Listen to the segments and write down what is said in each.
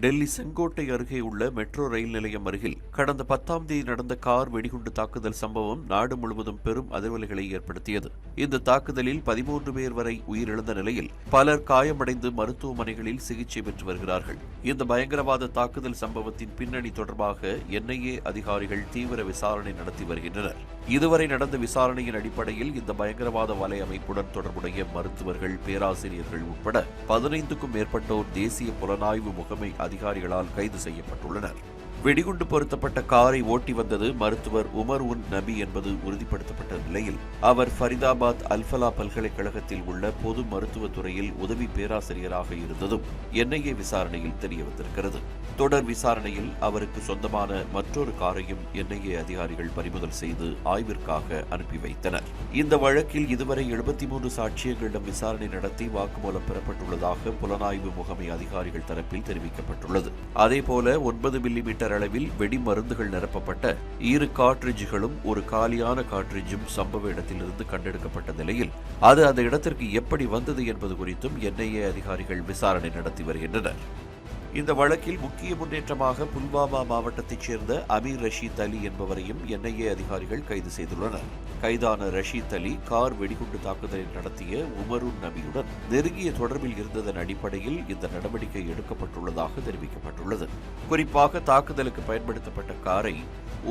டெல்லி செங்கோட்டை அருகே உள்ள metro rail நிலையம் அருகில் கடந்த 10ஆம் தேதி நடந்த கார் வெடிகுண்டு தாக்குதல் சம்பவம் நாடு முழுவதும் பெரும் அதிர்வலைகளை ஏற்படுத்தியது. இந்த தாக்குதலில் 13 பேர் வரை உயிரிழந்த நிலையில் பலர் காயமடைந்து மருத்துவமனைகளில் சிகிச்சை பெற்று வருகிறார்கள். இந்த பயங்கரவாத தாக்குதல் சம்பவத்தின் பின்னணி தொடர்பாக NIA அதிகாரிகள் தீவிர விசாரணை நடத்தி வருகின்றனர். இதுவரை நடந்த விசாரணையின் அடிப்படையில் இந்த பயங்கரவாத வலை அமைப்புடன் தொடர்புடைய மருத்துவர்கள், பேராசிரியர்கள் உட்பட 15க்கும் மேற்பட்டோர் தேசிய புலனாய்வு முகமை அதிகாரிகளால் கைது செய்யப்பட்டுள்ளனர். வெடிகுண்டு பொருத்தப்பட்ட காரை ஓட்டி வந்தது மருத்துவர் உமர் உன் நபி என்பது உறுதிப்படுத்தப்பட்ட நிலையில் அவர் ஃபரிதாபாத் அல்ஃபலா பல்கலைக்கழகத்தில் உள்ள பொது மருத்துவத் துறையில் உதவி பேராசிரியராக இருந்ததும் NIA விசாரணையில் தெரியவந்திருக்கிறது. தொடர் விசாரணையில் அவருக்கு சொந்தமான மற்றொரு காரையும் NIA அதிகாரிகள் பறிமுதல் செய்து ஆய்விற்காக அனுப்பி வைத்தனர். இந்த வழக்கில் இதுவரை 73 சாட்சியங்களிடம் விசாரணை நடத்தி வாக்குமூலம் பெறப்பட்டுள்ளதாக புலனாய்வு முகமை அதிகாரிகள் தரப்பில் தெரிவிக்கப்பட்டுள்ளது. அதேபோல 9 மில்லிமீட்டர் அளவில் வெடி மருந்துகள் நிரப்பப்பட்ட 2 கார்ட்ரிட்ஜுகளும் ஒரு காலியான கார்ட்ரிட்ஜும் சம்பவ இடத்திலிருந்து கண்டெடுக்கப்பட்ட நிலையில் அது அந்த இடத்திற்கு எப்படி வந்தது என்பது குறித்தும் NIA அதிகாரிகள் விசாரணை நடத்தி வருகின்றனர். இந்த வழக்கில் முக்கிய முன்னேற்றமாக புல்வாமா மாவட்டத்தைச் சேர்ந்த அமீர் ரஷீத் அலி என்பவரையும் NIA அதிகாரிகள் கைது செய்துள்ளனர். கைதான ரஷீத் அலி கார் வெடிகுண்டு தாக்குதலை நடத்திய உமருன் நபியுடன் நெருங்கிய தொடர்பில் இருந்ததன் அடிப்படையில் இந்த நடவடிக்கை எடுக்கப்பட்டுள்ளதாக தெரிவிக்கப்பட்டுள்ளது. குறிப்பாக தாக்குதலுக்கு பயன்படுத்தப்பட்ட காரை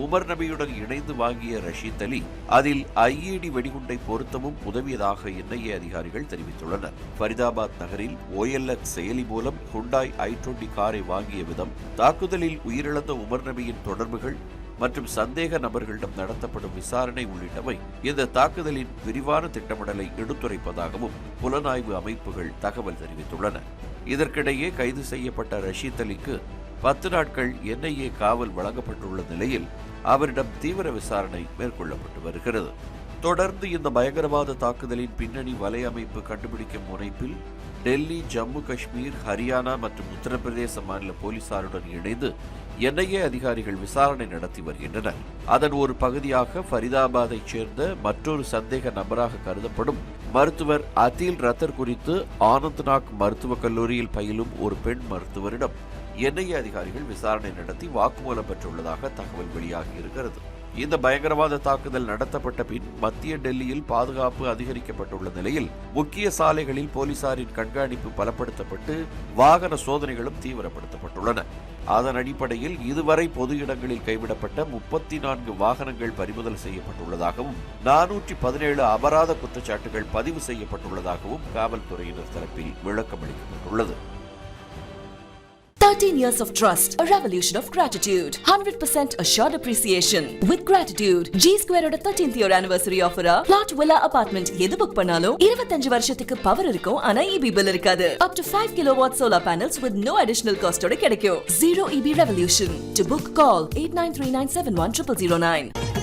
உமர் நபியுடன் இணைந்து வாங்கிய ரஷீத் அலி அதில் IED வெடிகுண்டை பொருத்தமும் உதவியதாக NIA அதிகாரிகள் தெரிவித்துள்ளனர். ஃபரிதாபாத் நகரில் OLX செயலி மூலம் ஹுண்டாய் i20 காரை வாங்கிய விதம், தாக்குதலில் உயிரிழந்த உமர் நபியின் தொடர்புகள் மற்றும் சந்தேக நபர்களிடம் நடத்தப்படும் விசாரணை உள்ளிட்டவை இந்த தாக்குதலின் விரிவான திட்டமிடலை எடுத்துரைப்பதாகவும் புலனாய்வு அமைப்புகள் தகவல் தெரிவித்துள்ளன. இதற்கிடையே கைது செய்யப்பட்ட ரஷீத் அலிக்கு 10 நாட்கள் NIA காவல் வழங்கப்பட்டுள்ள நிலையில் அவரிடம் தீவிர விசாரணை மேற்கொள்ளப்பட்டு வருகிறது. தொடர்ந்து இந்த பயங்கரவாத தாக்குதலின் பின்னணி வலையமைப்பு கண்டுபிடிக்கும் முனைப்பில் டெல்லி, ஜம்மு காஷ்மீர், ஹரியானா மற்றும் உத்தரப்பிரதேச மாநில போலீசாருடன் இணைந்து NIA அதிகாரிகள் விசாரணை நடத்தி வருகின்றனர். அதன் ஒரு பகுதியாக ஃபரிதாபாத்தைச் சேர்ந்த மற்றொரு சந்தேக நபராக கருதப்படும் மருத்துவர் அதில் ரத்தர் குறித்து ஆனந்த்நாக் மருத்துவக் கல்லூரியில் பயிலும் ஒரு பெண் மருத்துவரிடம் NIA அதிகாரிகள் விசாரணை நடத்தி வாக்குமூலம் பெற்றுள்ளதாக தகவல் வெளியாகியிருக்கிறது. இந்த பயங்கரவாத தாக்குதல் நடத்தப்பட்ட பின் மத்திய டெல்லியில் பாதுகாப்பு அதிகரிக்கப்பட்டுள்ள நிலையில் முக்கிய சாலைகளில் போலீசாரின் கண்காணிப்பு பலப்படுத்தப்பட்டு வாகன சோதனைகளும் தீவிரப்படுத்தப்பட்டுள்ளன. அதன் அடிப்படையில் இதுவரை பொது இடங்களில் கைவிடப்பட்ட 34 வாகனங்கள் பறிமுதல் செய்யப்பட்டுள்ளதாகவும் 417 அபராத குற்றச்சாட்டுகள் பதிவு செய்யப்பட்டுள்ளதாகவும் காவல்துறையினர் தரப்பில் விளக்கமளிக்கப்பட்டுள்ளது. 13 years of trust, a revolution of gratitude, 100% assured appreciation. With gratitude, G-Square oda 13th year anniversary offer plot villa apartment எது புக் பண்ணாலும் 25 வருஷத்துக்கு பவர் இருக்கும், ஆனா EB bill இருக்காது. Up to 5 kilowatt solar panels with no additional cost ஓட கிடைக்கும். Zero EB revolution. To book, call 8939710009.